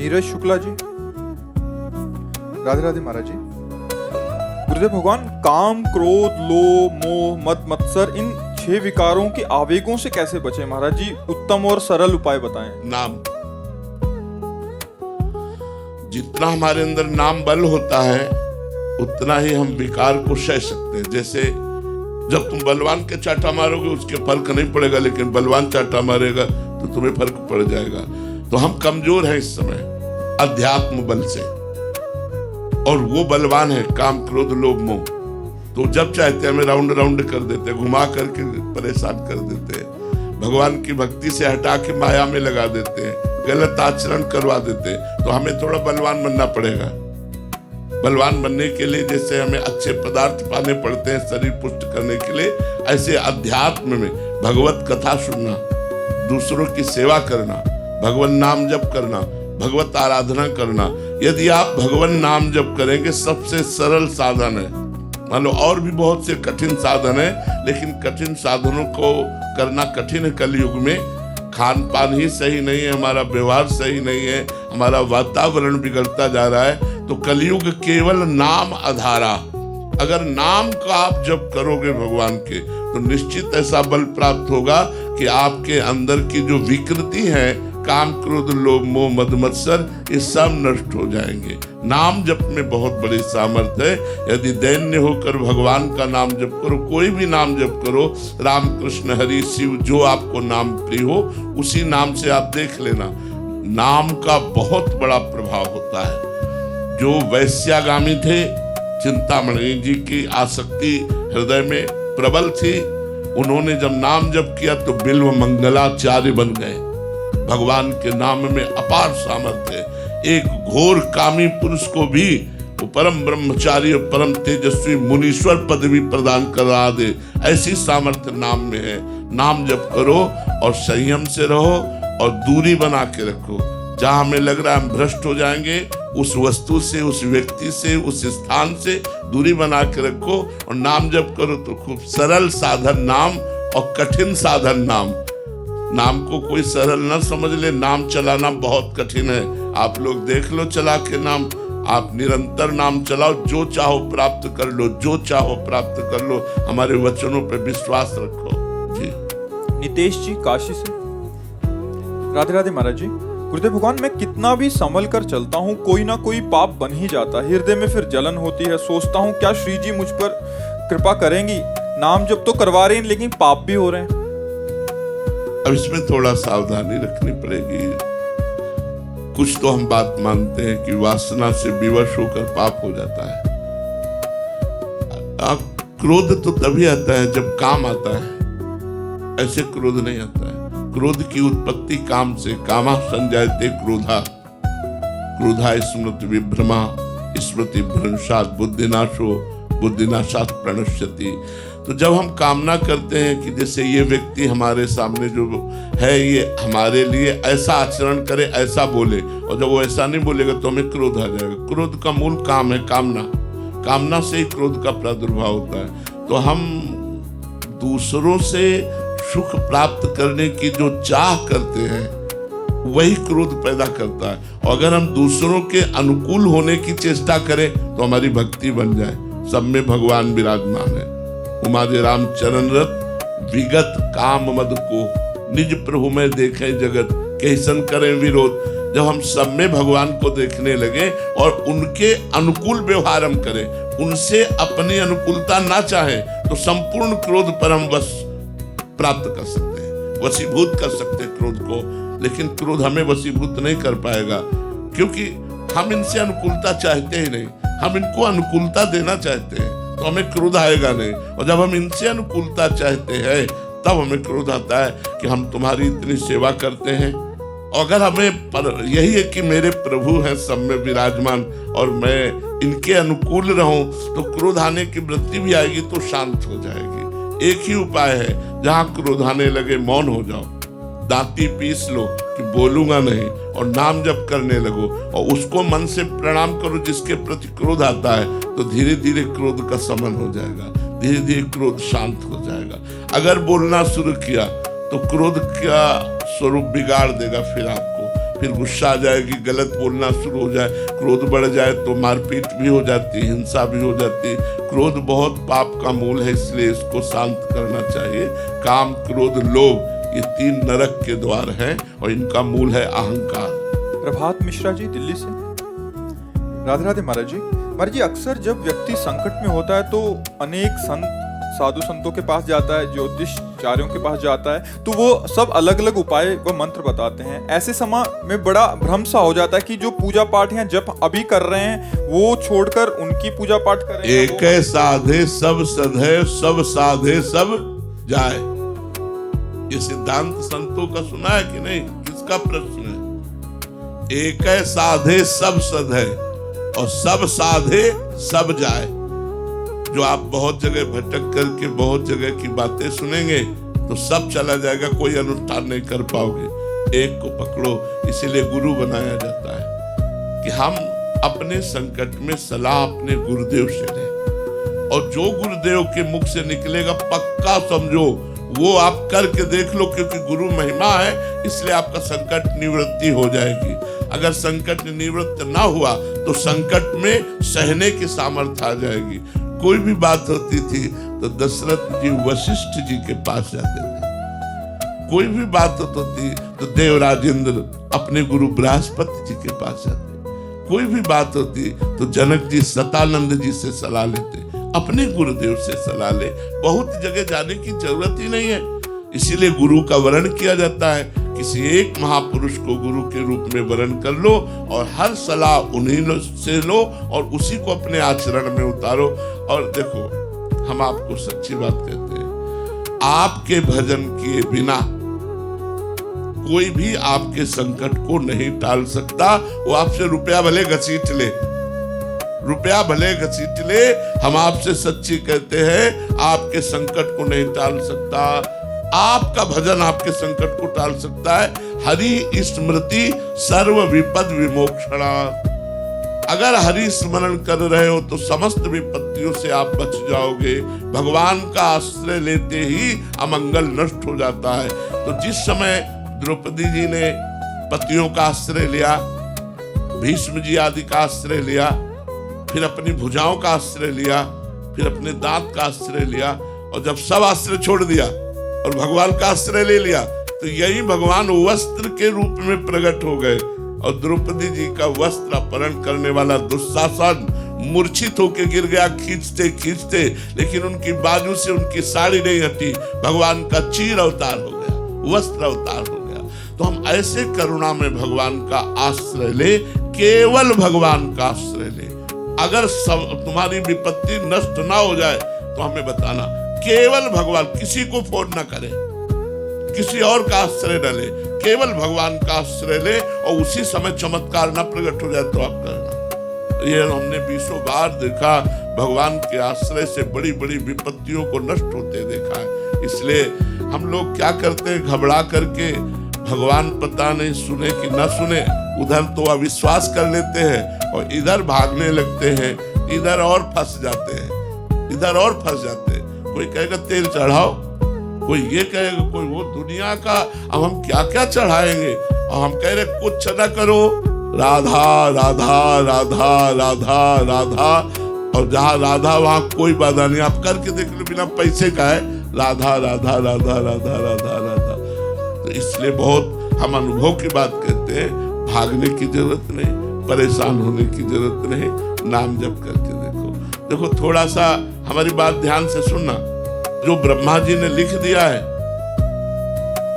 नीरज शुक्ला जी, राधे राधे महाराज जी। गुरुदेव भगवान, काम, क्रोध, लोभ, मोह, मद, मत्सर, इन 6 विकारों के आवेगों से कैसे बचें महाराज जी? उत्तम और सरल उपाय बताएं। नाम, जितना हमारे अंदर नाम बल होता है उतना ही हम विकार को सह सकते हैं। जैसे जब तुम बलवान के चाटा मारोगे उसके फर्क नहीं पड़ेगा, लेकिन बलवान चाटा मारेगा तो तुम्हें फर्क पड़ जाएगा। तो हम कमजोर हैं इस समय अध्यात्म बल से, और वो बलवान है काम, क्रोध, लोभ, मोह। तो जब चाहते हमें राउंड राउंड कर देते, घुमा करके परेशान कर देते हैं, भगवान की भक्ति से हटा के माया में लगा देते हैं, गलत आचरण करवा देते हैं। तो हमें थोड़ा बलवान बनना पड़ेगा। बलवान बनने के लिए जैसे हमें अच्छे पदार्थ पाने पड़ते हैं शरीर पुष्ट करने के लिए, ऐसे अध्यात्म में भगवत कथा सुनना, दूसरों की सेवा करना, भगवान नाम जप करना, भगवत आराधना करना। यदि आप भगवान नाम जप करेंगे, सबसे सरल साधन है। मान लो और भी बहुत से कठिन साधन है, लेकिन कठिन साधनों को करना कठिन है कलयुग में। खान पान ही सही नहीं है, हमारा व्यवहार सही नहीं है, हमारा वातावरण बिगड़ता जा रहा है। तो कलयुग केवल नाम आधारा। अगर नाम का आप जप करोगे भगवान के, तो निश्चित ऐसा बल प्राप्त होगा कि आपके अंदर की जो विकृति है, काम, क्रोध, लोभ, मोह, मद, मत्सर, ये सब नष्ट हो जाएंगे। नाम जप में बहुत बड़ी सामर्थ्य है। यदि दैन्य होकर भगवान का नाम जप करो, कोई भी नाम जप करो, राम, कृष्ण, हरि, शिव, जो आपको नाम प्रिय हो, उसी नाम से आप देख लेना, नाम का बहुत बड़ा प्रभाव होता है। जो वैश्यागामी थे, चिंतामणि जी की आसक्ति हृदय में प्रबल थी, उन्होंने जब नाम जप किया तो बिल्व मंगलाचार्य बन गए। भगवान के नाम में अपार सामर्थ्य है। एक घोर कामी पुरुष को भी वो परम ब्रह्मचारी और परम तेजस्वी मुनीश्वर पदवी प्रदान करा दे, ऐसी सामर्थ्य नाम में है। नाम जप करो और संयम से रहो और दूरी बना के रखो। जहां हमें लग रहा है हम भ्रष्ट हो जाएंगे, उस वस्तु से, उस व्यक्ति से, उस स्थान से दूरी बना के रखो और नाम जप करो। तो खूब सरल साधन नाम और कठिन साधन नाम। नाम को कोई सरल ना समझ ले, नाम चलाना बहुत कठिन है। आप लोग देख लो चला के नाम, आप निरंतर नाम चलाओ, जो चाहो प्राप्त कर लो, जो चाहो प्राप्त कर लो। हमारे वचनों पर विश्वास रखो जी। नितेश जी, काशी से, राधे राधे महाराज जी। गुरुदेव भगवान, मैं कितना भी संभल कर चलता हूँ, कोई ना कोई पाप बन ही जाता है। हृदय में फिर जलन होती है। सोचता हूँ क्या श्री जी मुझ पर कृपा करेंगी? नाम जब तो करवा रहे हैं, लेकिन पाप भी हो रहे हैं। अब इसमें थोड़ा सावधानी रखनी पड़ेगी। कुछ तो हम बात मानते हैं कि वासना से विवश होकर पाप हो जाता है। क्रोध तो तभी आता है जब काम आता है, ऐसे क्रोध नहीं आता है। क्रोध की उत्पत्ति काम से, कामा संजायते क्रोधा, क्रोधा स्मृति विभ्रमा, स्मृति भ्रंशात् बुद्धिनाशो, बुद्धिनाशात् प्रणश्यति। तो जब हम कामना करते हैं कि जैसे ये व्यक्ति हमारे सामने जो है, ये हमारे लिए ऐसा आचरण करे, ऐसा बोले, और जब वो ऐसा नहीं बोलेगा तो हमें क्रोध आ जाएगा। क्रोध का मूल काम है कामना। कामना से ही क्रोध का प्रादुर्भाव होता है। तो हम दूसरों से सुख प्राप्त करने की जो चाह करते हैं, वही क्रोध पैदा करता है। और अगर हम दूसरों के अनुकूल होने की चेष्टा करें तो हमारी भक्ति बन जाए। सब में भगवान विराजमान है। उमादे राम चरण रत, विगत काम मद को, निज प्रभु में देखें जगत, कैसन करें विरोध। जब हम सब में भगवान को देखने लगे और उनके अनुकूल व्यवहार हम करें, उनसे अपनी अनुकूलता ना चाहें, तो संपूर्ण क्रोध पर हम बस प्राप्त कर सकते हैं, वशीभूत कर सकते हैं क्रोध को। लेकिन क्रोध हमें वशीभूत नहीं कर पाएगा, क्योंकि हम इनसे अनुकूलता चाहते ही नहीं। हम इनको अनुकूलता देना चाहते हैं तो हमें क्रोध आएगा नहीं। और जब हम इनसे अनुकूलता चाहते हैं तब हमें क्रोध आता है कि हम तुम्हारी इतनी सेवा करते हैं, अगर हमें यही है कि मेरे प्रभु हैं सब में विराजमान और मैं इनके अनुकूल रहूं, तो क्रोध आने की वृत्ति भी आएगी तो शांत हो जाएगी। एक ही उपाय है, जहां क्रोध आने लगे मौन हो जाओ, दांती पीस लो कि बोलूंगा नहीं, और नाम जप करने लगो और उसको मन से प्रणाम करो जिसके प्रति क्रोध आता है। तो धीरे धीरे क्रोध का शमन हो जाएगा, धीरे धीरे क्रोध शांत हो जाएगा। अगर बोलना शुरू किया तो क्रोध का स्वरूप बिगाड़ देगा फिर आपको। फिर गुस्सा आ जाएगी, गलत बोलना शुरू हो जाए, क्रोध बढ़ जाए तो मारपीट भी हो जाती, हिंसा भी हो जाती। क्रोध बहुत पाप का मूल है, इसलिए इसको शांत करना चाहिए। काम, क्रोध, लोभ, ये 3 नरक के द्वार हैं और इनका मूल है अहंकार। प्रभात मिश्रा जी दिल्ली से। राधे राधे महाराज जी। महाराज जी, अक्सर जब व्यक्ति संकट में होता है तो अनेक संत, साधु संतों के पास जाता है, ज्योतिषाचार्यों के पास जाता है, तो वो सब अलग अलग उपाय व मंत्र बताते हैं। ऐसे समय में बड़ा भ्रम सा हो जाता है कि जो पूजा पाठ या जप अभी कर रहे हैं वो छोड़कर उनकी पूजा पाठ करें। एक साधे सब सधे, सब साधे सब जाए। ये सिद्धांत संतों का सुना है कि नहीं? किसका प्रश्न है? एक साधे सब सधे और सब साधे सब जाए। जो आप बहुत जगह भटक करके बहुत जगह की बातें सुनेंगे तो सब चला जाएगा, कोई अनुष्ठान नहीं कर पाओगे। एक को पकड़ो, इसीलिए गुरु बनाया जाता है कि हम अपने संकट में सलाह अपने गुरुदेव से लें, और जो गुरुदेव के मुख से निकलेगा पक्का समझो वो आप करके देख लो, क्योंकि गुरु महिमा है, इसलिए आपका संकट निवृत्ति हो जाएगी। अगर संकट निवृत्त ना हुआ तो संकट में सहने की सामर्थ्य आ जाएगी। कोई भी बात होती थी तो दशरथ जी वशिष्ठ जी के पास जाते थे, कोई भी बात होती तो देवराज इंद्र अपने गुरु बृहस्पति जी के पास जाते, कोई भी बात होती तो जनक जी सतानंद जी से सलाह लेते, अपने गुरुदेव से सलाह ले। बहुत जगह जाने की जरूरत ही नहीं है, इसीलिए गुरु का वर्ण किया जाता है। किसी एक महापुरुष को गुरु के रूप में वर्ण कर लो और हर सलाह उन्हीं से लो और उसी को अपने आचरण में उतारो। और देखो, हम आपको सच्ची बात कहते हैं, आपके भजन किए बिना कोई भी आपके संकट को नहीं टाल सकता। वो आपसे रुपया भले घसीट ले, रुपया भले घसीट ले, हम आपसे सच्ची कहते हैं, आपके संकट को नहीं टाल सकता। आपका भजन आपके संकट को टाल सकता है। हरि स्मृति सर्व विपद विमोक्षणा। अगर हरि स्मरण कर रहे हो तो समस्त विपत्तियों से आप बच जाओगे। भगवान का आश्रय लेते ही अमंगल नष्ट हो जाता है। तो जिस समय द्रौपदी जी ने पतियों का आश्रय लिया, भीष्म जी आदि का आश्रय लिया, फिर अपनी भुजाओं का आश्रय लिया, फिर अपने दांत का आश्रय लिया, और जब सब आश्रय छोड़ दिया और भगवान का आश्रय ले लिया तो यही भगवान वस्त्र के रूप में प्रकट हो गए। और द्रौपदी जी का वस्त्र अपहरण करने वाला दुशासन मूर्छित होकर गिर गया खींचते खींचते, लेकिन उनकी बाजू से उनकी साड़ी नहीं हटी। भगवान का चीर अवतार हो गया, वस्त्र अवतार हो गया। तो हम ऐसे करुणा में भगवान का आश्रय ले, केवल भगवान का आश्रय ले। अगर तुम्हारी विपत्ति नष्ट ना हो जाए तो हमें बताना, केवल भगवान, किसी को फोन ना करे, किसी और का आश्रय न ले, केवल भगवान का आश्रय ले, और उसी समय चमत्कार ना प्रकट हो जाए तो आप करना। ये हमने 20 बार देखा, भगवान के आश्रय से बड़ी बड़ी विपत्तियों को नष्ट होते देखा है। इसलिए हम लोग क्या करते हैं, घबरा करके भगवान पता नहीं सुने कि ना सुने, उधर तो अविश्वास कर लेते हैं और इधर भागने लगते हैं, इधर और फंस जाते हैं, इधर और फंस जाते हैं। कोई कहेगा तेल चढ़ाओ, कोई ये कहेगा, कोई वो, दुनिया का अब हम क्या क्या चढ़ाएंगे। और हम कह रहे कुछ न करो, राधा राधा राधा राधा राधा, और जहाँ राधा वहाँ कोई बाधा नहीं। आप करके देख लो, बिना पैसे का है, राधा राधा राधा राधा राधा राधा। तो इसलिए बहुत हम अनुभव की बात कहते हैं, भागने की जरूरत नहीं, परेशान होने की जरूरत नहीं, नाम जप करके देखो। देखो, थोड़ा सा हमारी बात ध्यान से सुनना। जो ब्रह्मा जी ने लिख दिया है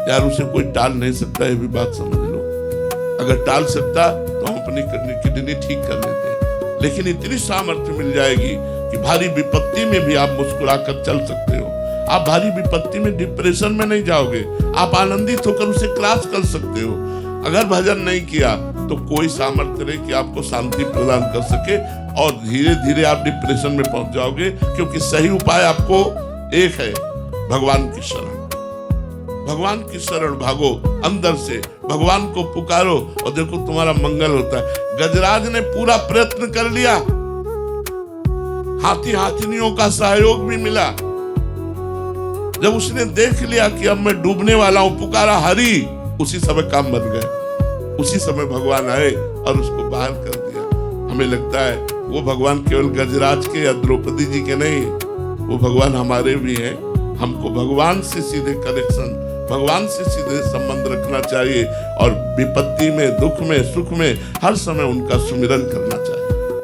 यार, उसे कोई टाल नहीं सकता, ये भी बात समझ लो। अगर टाल सकता तो हम अपनी किडनी ठीक कर लेते, लेकिन इतनी सामर्थ्य मिल जाएगी कि भारी विपत्ति में भी आप मुस्कुराकर चल सकते हो। आप भारी विपत्ति में डिप्रेशन में नहीं जाओगे, आप आनंदित होकर उसे क्रॉस कर सकते हो। अगर भजन नहीं किया तो कोई सामर्थ्य नहीं कि आपको शांति प्रदान कर सके, और धीरे धीरे आप डिप्रेशन में पहुंच जाओगे। क्योंकि सही उपाय आपको एक है, भगवान की शरण। भगवान की शरण भागो, अंदर से भगवान को पुकारो और देखो तुम्हारा मंगल होता है। गजराज ने पूरा प्रयत्न कर लिया, हाथी हाथिनियों का सहयोग भी मिला। जब उसने देख लिया कि अब मैं डूबने वाला हूं, पुकारा हरि, उसी समय काम बन गए। उसी समय भगवान आए और उसको बाहर कर दिया। हमें लगता है वो भगवान केवल गजराज के या द्रौपदी जी के नहीं, वो भगवान हमारे भी हैं। हमको भगवान से सीधे कनेक्शन, भगवान से सीधे संबंध रखना चाहिए और विपत्ति में, दुख में, सुख में हर समय उनका सुमिरन करना चाहिए।